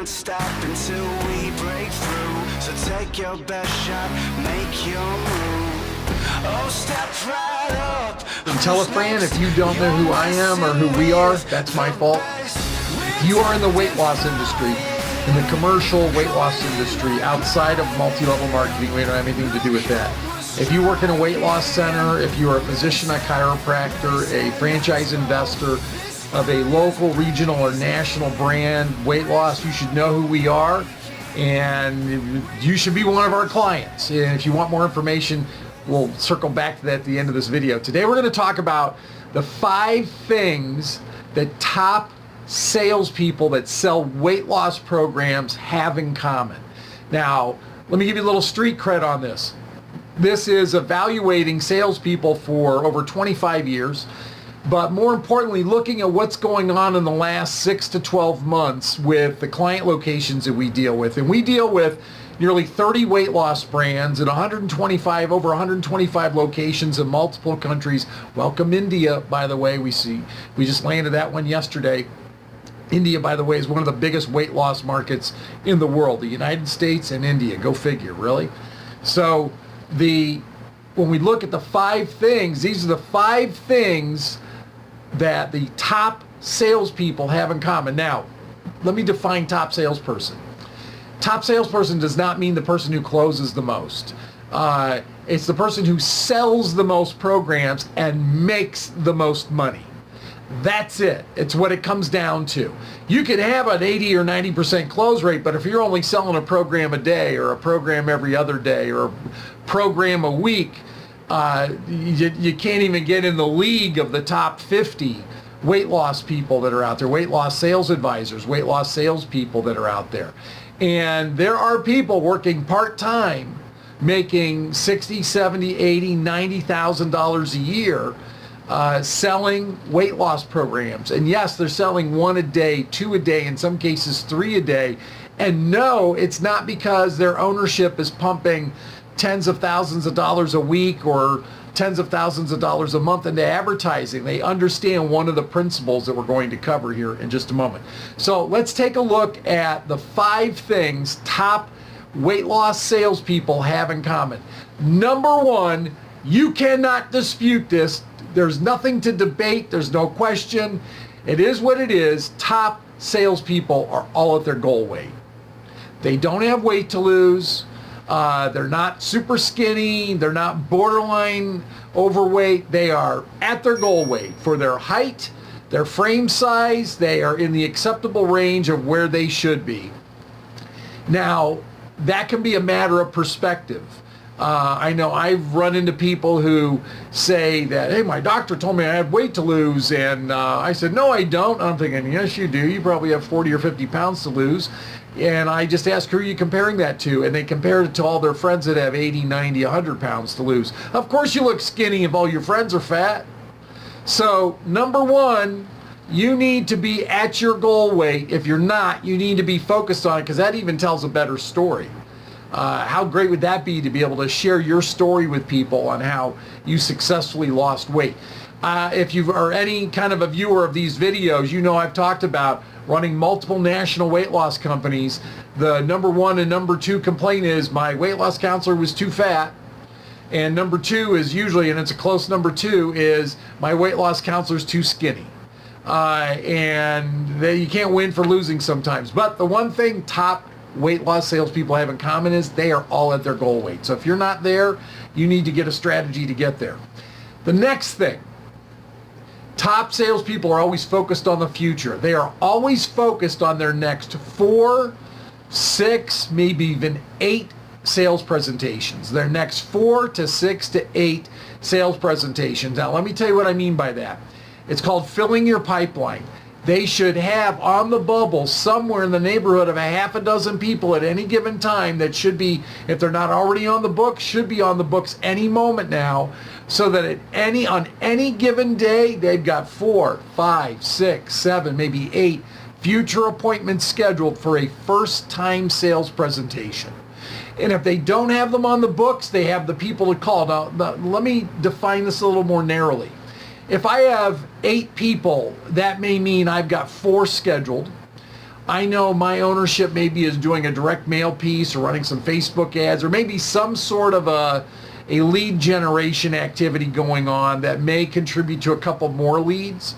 can't stop until we break through. So take your best shot, make your move. Oh, step right up. And tell a friend if you don't know who I am or who we are, that's my fault. If you are in the weight loss industry, in the commercial weight loss industry, outside of multi-level marketing, we don't have anything to do with that. If you work in a weight loss center, if you are a physician, a chiropractor, a franchise investor of a local, regional, or national brand weight loss, you should know who we are, and you should be one of our clients. And if you want more information, we'll circle back to that at the end of this video. Today we're going to talk about the 5 things that top salespeople that sell weight loss programs have in common. Now, let me give you a little street cred on this. This is evaluating salespeople for over 25 years, but more importantly, looking at what's going on in the last 6 to 12 months with the client locations that we deal with. And we deal with nearly 30 weight loss brands and over 125 locations in multiple countries. Welcome India, by the way. We just landed that one yesterday. India, by the way, is one of the biggest weight loss markets in the world. The United States and India, go figure, really. So when we look at the 5 things, these are the 5 things that the top salespeople have in common. Now, let me define top salesperson. Top salesperson does not mean the person who closes the most. It's the person who sells the most programs and makes the most money. That's it. It's what it comes down to. You could have an 80 or 90% close rate, but if you're only selling a program a day or a program every other day or a program a week, you can't even get in the league of the top 50 weight loss people that are out there, weight loss sales advisors, weight loss salespeople that are out there. And there are people working part-time making $60, $70, $80, $90,000 a year selling weight loss programs. And yes, they're selling 1 a day, 2 a day, in some cases 3 a day. And no, it's not because their ownership is pumping tens of thousands of dollars a week or tens of thousands of dollars a month into advertising. They understand one of the principles that we're going to cover here in just a moment. So let's take a look at the 5 things top weight loss salespeople have in common. Number 1, you cannot dispute this. There's nothing to debate. There's no question. It is what it is. Top salespeople are all at their goal weight. They don't have weight to lose. They're not super skinny. They're not borderline overweight. They are at their goal weight for their height, their frame size. They are in the acceptable range of where they should be. Now, that can be a matter of perspective. I know I've run into people who say that, hey, my doctor told me I had weight to lose, and I said, no, I don't. I'm thinking, yes, you do. You probably have 40 or 50 pounds to lose. And I just ask, who are you comparing that to? And they compare it to all their friends that have 80, 90, 100 pounds to lose. Of course you look skinny if all your friends are fat. So, number 1, you need to be at your goal weight. If you're not, you need to be focused on it, because that even tells a better story. How great would that be to be able to share your story with people on how you successfully lost weight? If you are any kind of a viewer of these videos, you know I've talked about running multiple national weight loss companies. The number 1 and number 2 complaint is my weight loss counselor was too fat. And number 2 is usually, and it's a close number 2, is my weight loss counselor is too skinny. And you can't win for losing sometimes. But the one thing top weight loss salespeople have in common is they are all at their goal weight. So if you're not there, you need to get a strategy to get there. The next thing, top salespeople are always focused on the future. They are always focused on their next 4, 6, maybe even 8 sales presentations. Their next 4 to 6 to 8 sales presentations. Now, let me tell you what I mean by that. It's called filling your pipeline. They should have on the bubble somewhere in the neighborhood of a half a dozen people at any given time that should be, if they're not already on the books, should be on the books any moment now, so that on any given day, they've got 4, 5, 6, 7, maybe 8 future appointments scheduled for a first-time sales presentation. And if they don't have them on the books, they have the people to call. Now, let me define this a little more narrowly. If I have 8 people, that may mean I've got 4 scheduled. I know my ownership maybe is doing a direct mail piece or running some Facebook ads or maybe some sort of a lead generation activity going on that may contribute to a couple more leads.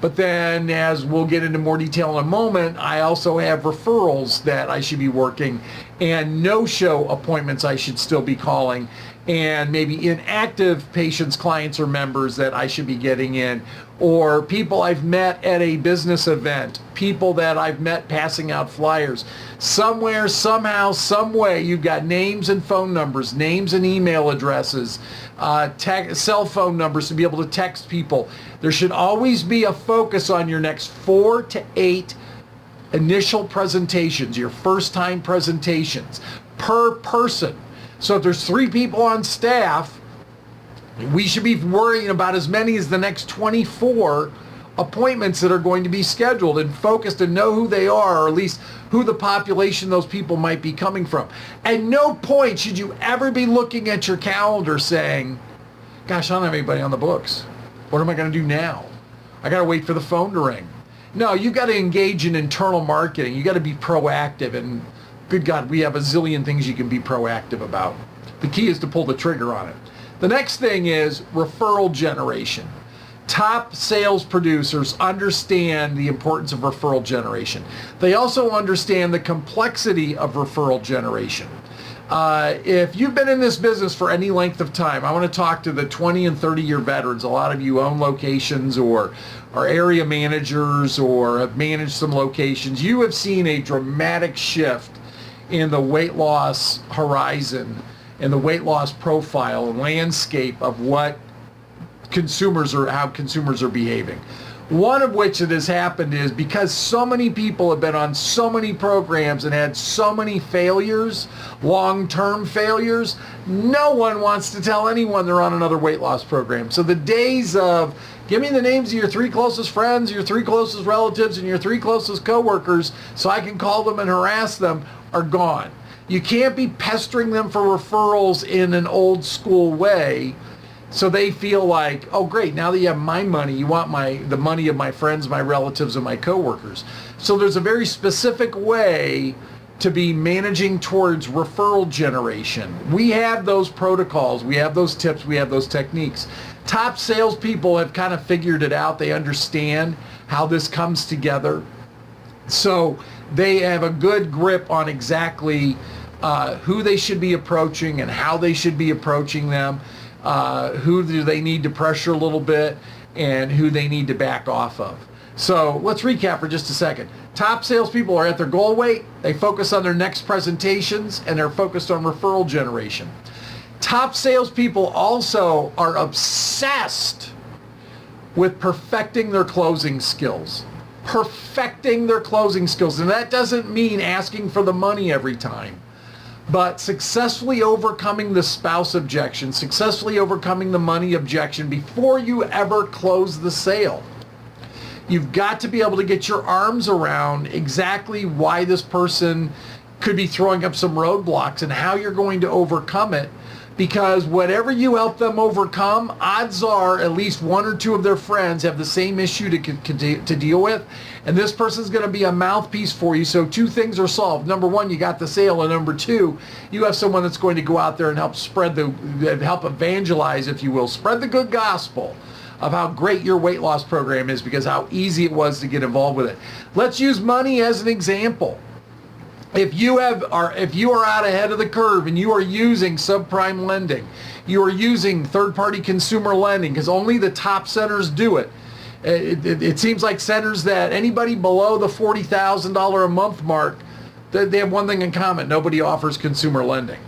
But then, as we'll get into more detail in a moment, I also have referrals that I should be working and no-show appointments I should still be calling, and maybe inactive patients, clients, or members that I should be getting in, or people I've met at a business event, people that I've met passing out flyers. Somewhere, somehow, some way, you've got names and phone numbers, names and email addresses, cell phone numbers to be able to text people. There should always be a focus on your next 4 to 8 initial presentations, your first time presentations per person. So if there's 3 people on staff, we should be worrying about as many as the next 24 appointments that are going to be scheduled and focused and know who they are, or at least who the population those people might be coming from. At no point should you ever be looking at your calendar saying, gosh, I don't have anybody on the books. What am I going to do now? I got to wait for the phone to ring. No, you got to engage in internal marketing. You got to be proactive, and good God, we have a zillion things you can be proactive about. The key is to pull the trigger on it. The next thing is referral generation. Top sales producers understand the importance of referral generation. They also understand the complexity of referral generation. If you've been in this business for any length of time, I want to talk to the 20 and 30-year veterans. A lot of you own locations or are area managers or have managed some locations. You have seen a dramatic shift in the weight loss horizon and the weight loss profile and landscape of what consumers are, how consumers are behaving. One of which that has happened is because so many people have been on so many programs and had so many failures, long-term failures, no one wants to tell anyone they're on another weight loss program. So the days of, give me the names of your 3 closest friends, your 3 closest relatives, and your 3 closest coworkers so I can call them and harass them are gone. You can't be pestering them for referrals in an old school way. So they feel like, oh great, now that you have my money, you want the money of my friends, my relatives, and my coworkers. So there's a very specific way to be managing towards referral generation. We have those protocols, we have those tips, we have those techniques. Top salespeople have kind of figured it out. They understand how this comes together. So they have a good grip on exactly who they should be approaching and how they should be approaching them. Who do they need to pressure a little bit and who they need to back off of. So let's recap for just a second. Top salespeople are at their goal weight. They focus on their next presentations and they're focused on referral generation. Top salespeople also are obsessed with perfecting their closing skills. Perfecting their closing skills. And that doesn't mean asking for the money every time. But successfully overcoming the spouse objection, successfully overcoming the money objection before you ever close the sale. You've got to be able to get your arms around exactly why this person could be throwing up some roadblocks and how you're going to overcome it. Because whatever you help them overcome, odds are at least 1 or 2 of their friends have the same issue to deal with. And this person's going to be a mouthpiece for you. So 2 things are solved. Number 1, you got the sale. And number 2, you have someone that's going to go out there and help help evangelize, if you will, spread the good gospel of how great your weight loss program is because how easy it was to get involved with it. Let's use money as an example. If you are out ahead of the curve and you are using subprime lending, you are using third-party consumer lending because only the top centers do it. It seems like centers that anybody below the $40,000 a month mark, they have one thing in common: nobody offers consumer lending.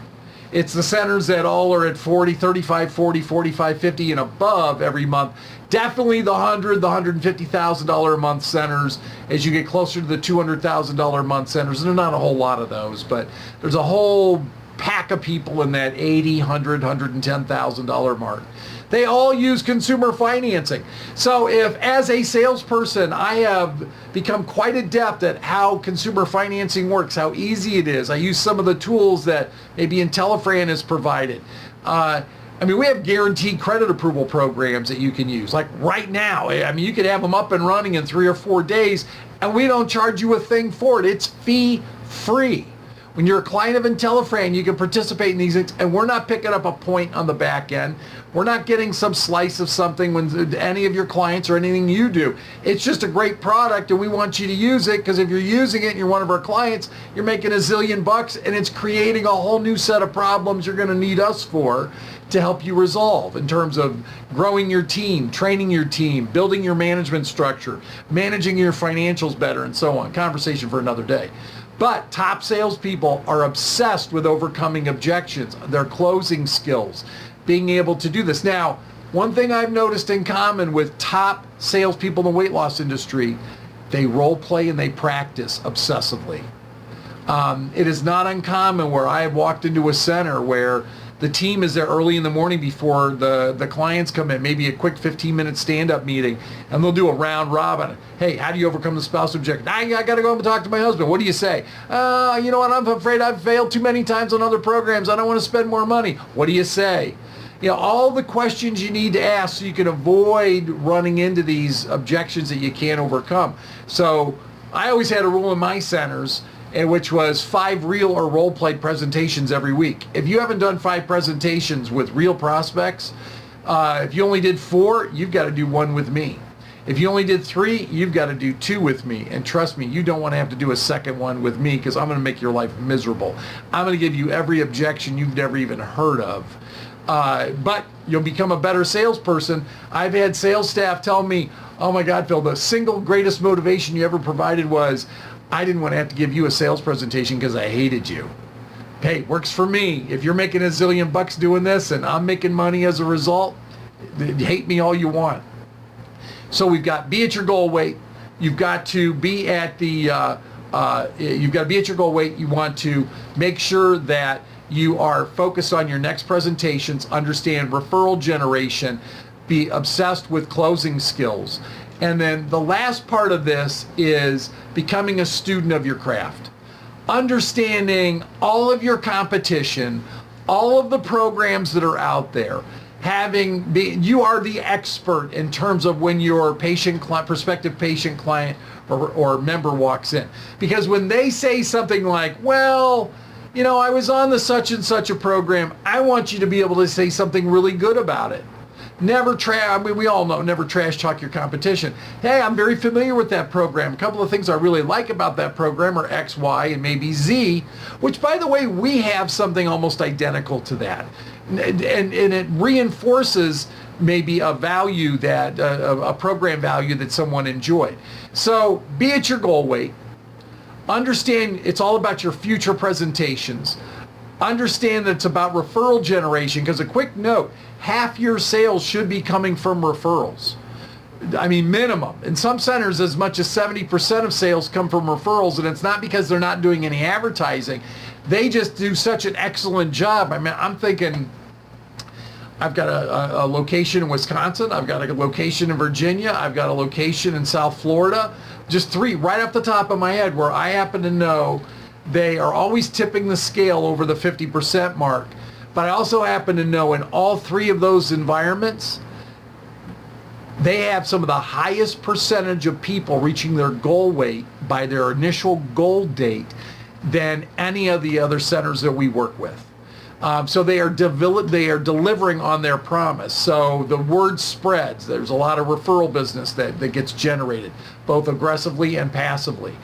It's the centers that all are at 40, 35, 40, 45, 50 and above every month. Definitely the $100,000, the $150,000 a month centers as you get closer to the $200,000 a month centers. And there are not a whole lot of those, but there's a whole pack of people in that $80,000, $100,000, $110,000 mark. They all use consumer financing. So if, as a salesperson, I have become quite adept at how consumer financing works, how easy it is. I use some of the tools that maybe IntelliFran has provided. I mean, we have guaranteed credit approval programs that you can use. Like right now, I mean, you could have them up and running in 3 or 4 days, and we don't charge you a thing for it. It's fee-free. When you're a client of IntelliFran, you can participate in these, and we're not picking up a point on the back end. We're not getting some slice of something when any of your clients or anything you do. It's just a great product, and we want you to use it, because if you're using it and you're one of our clients, you're making a zillion bucks, and it's creating a whole new set of problems you're going to need us for to help you resolve in terms of growing your team, training your team, building your management structure, managing your financials better, and so on. Conversation for another day. But top salespeople are obsessed with overcoming objections, their closing skills, being able to do this. Now, one thing I've noticed in common with top salespeople in the weight loss industry, they role play and they practice obsessively. It is not uncommon where I have walked into a center where the team is there early in the morning before the clients come in, maybe a quick 15-minute stand-up meeting, and they'll do a round robin. Hey, how do you overcome the spouse objection? I got to go home and talk to my husband. What do you say? You know what, I'm afraid I've failed too many times on other programs. I don't want to spend more money. What do you say? You know, all the questions you need to ask so you can avoid running into these objections that you can't overcome. So I always had a rule in my centers, which was 5 real or role-played presentations every week. If you haven't done 5 presentations with real prospects, if you only did 4, you've got to do 1 with me. If you only did 3, you've got to do 2 with me. And trust me, you don't want to have to do a second one with me, because I'm going to make your life miserable. I'm going to give you every objection you've never even heard of. But you'll become a better salesperson. I've had sales staff tell me, oh my God, Phil, the single greatest motivation you ever provided was, I didn't want to have to give you a sales presentation because I hated you. Hey, works for me. If you're making a zillion bucks doing this and I'm making money as a result, hate me all you want. So we've got be at your goal weight. You've got to be at the, you've got to be at your goal weight. You want to make sure that you are focused on your next presentations, understand referral generation, be obsessed with closing skills. And then the last part of this is becoming a student of your craft. Understanding all of your competition, all of the programs that are out there. You are the expert in terms of when your prospective patient, client, or member walks in. Because when they say something like, well, you know, I was on the such and such a program, I want you to be able to say something really good about it. We all know, never trash talk your competition. Hey, I'm very familiar with that program. A couple of things I really like about that program are X, Y, and maybe Z, which, by the way, we have something almost identical to that. And it reinforces maybe a value that, a program value that someone enjoyed. So be at your goal weight. Understand it's all about your future presentations. Understand that it's about referral generation, because a quick note, half your sales should be coming from referrals. I mean, minimum. In some centers, as much as 70% of sales come from referrals, and it's not because they're not doing any advertising. They just do such an excellent job. I mean, I'm thinking, I've got a location in Wisconsin, I've got a location in Virginia, I've got a location in South Florida, just 3 right off the top of my head where I happen to know they are always tipping the scale over the 50% mark. But I also happen to know in all 3 of those environments, they have some of the highest percentage of people reaching their goal weight by their initial goal date than any of the other centers that we work with. So they are delivering on their promise. So the word spreads. There's a lot of referral business that gets generated, both aggressively and passively.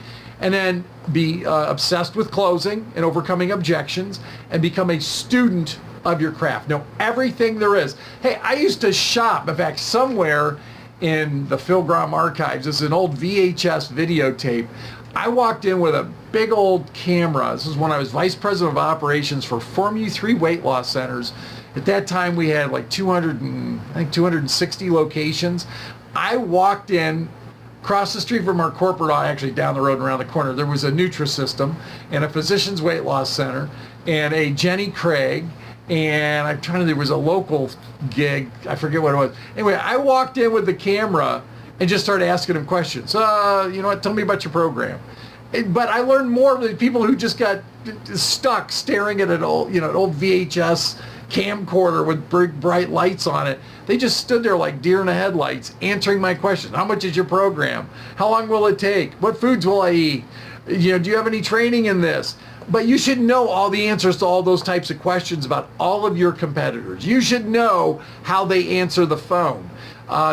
And then be obsessed with closing and overcoming objections, and become a student of your craft. Know everything there is. Hey, I used to shop, in fact, somewhere in the Phil Grom archives, this is an old VHS videotape. I walked in with a big old camera. This is when I was vice president of operations for Formula 3 weight loss centers. At that time, we had like 260 locations. I walked in, across the street from our corporate, actually down the road and around the corner, there was a Nutrisystem and a Physicians Weight Loss Center and a Jenny Craig, and I'm trying to, there was a local gig, I forget what it was. Anyway, I walked in with the camera and just started asking them questions. You know what, tell me about your program. But I learned more of the people who just got stuck staring at an old, an old VHS camcorder with big bright lights on it. They just stood there like deer in the headlights answering my question. How much is your program? How long will it take? What foods will I eat? You know, do you have any training in this? But you should know all the answers to all those types of questions about all of your competitors. You should know how they answer the phone.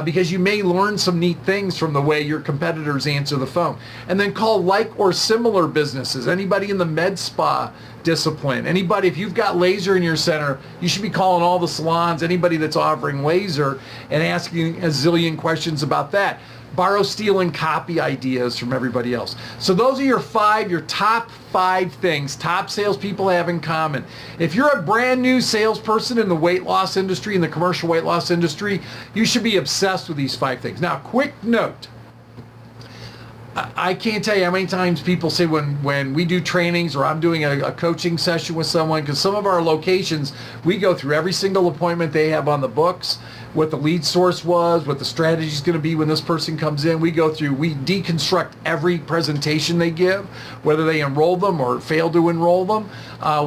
Because you may learn some neat things from the way your competitors answer the phone. And then call like or similar businesses. Anybody in the med spa discipline. Anybody, if you've got laser in your center, you should be calling all the salons, anybody that's offering laser, and asking a zillion questions about that. Borrow, steal, and copy ideas from everybody else. So those are your top 5 things top salespeople have in common. If you're a brand new salesperson in the weight loss industry, in the commercial weight loss industry, you should be obsessed with these 5 things. Now, quick note. I can't tell you how many times people say when we do trainings or I'm doing a coaching session with someone, because some of our locations, we go through every single appointment they have on the books, what the lead source was, what the strategy is going to be when this person comes in. We deconstruct every presentation they give, whether they enroll them or fail to enroll them.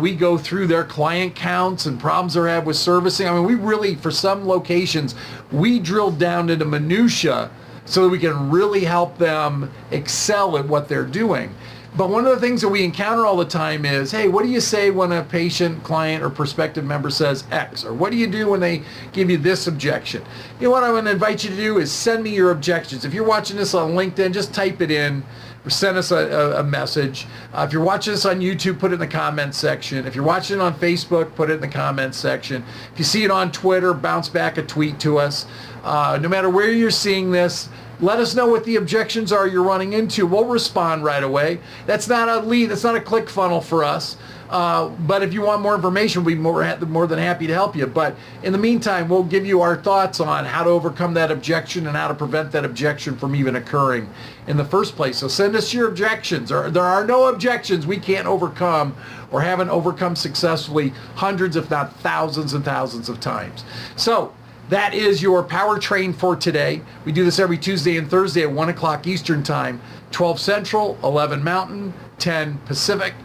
We go through their client counts and problems they have with servicing. I mean, we really, for some locations, we drill down into minutia so that we can really help them excel at what they're doing. But one of the things that we encounter all the time is, hey, what do you say when a patient, client, or prospective member says X? Or what do you do when they give you this objection? You know what I'm going to invite you to do is send me your objections. If you're watching this on LinkedIn, just type it in or send us a message. If you're watching this on YouTube, put it in the comments section. If you're watching it on Facebook, put it in the comments section. If you see it on Twitter, bounce back a tweet to us. No matter where you're seeing this, let us know what the objections are you're running into. We'll respond right away. That's not a lead. That's not a click funnel for us. But if you want more information, we'll be more than happy to help you. But in the meantime, we'll give you our thoughts on how to overcome that objection and how to prevent that objection from even occurring in the first place. So send us your objections. There are no objections we can't overcome or haven't overcome successfully hundreds, if not thousands and thousands of times. So that is your Powertrain for today. We do this every Tuesday and Thursday at 1 o'clock Eastern Time, 12 Central, 11 Mountain, 10 Pacific.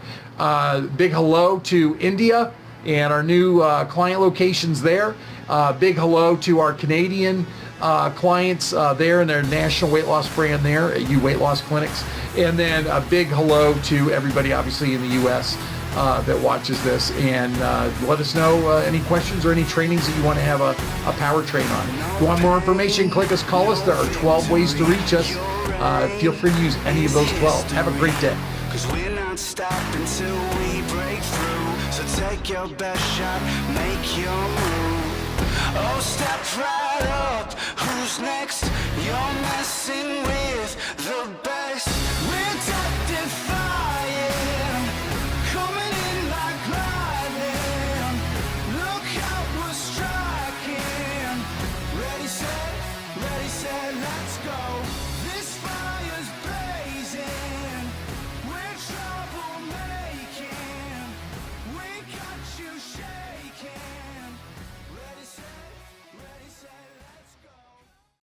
Big hello to India and our new client locations there. Big hello to our Canadian clients there and their national weight loss brand there at U Weight Loss Clinics. And then a big hello to everybody obviously in the U.S. That watches this, and let us know any questions or any trainings that you want to have a Powertrain on. If you want more information, click us, call us. There are 12 ways to reach us. Feel free to use any of those 12. Have a great day. 'Cause we're not stopping till we break through. So take your best shot, make your move. Oh, step right up. Who's next? You're messing with the best. We're defying, coming in like lightning. Look out, we're striking. Ready, set, let's go.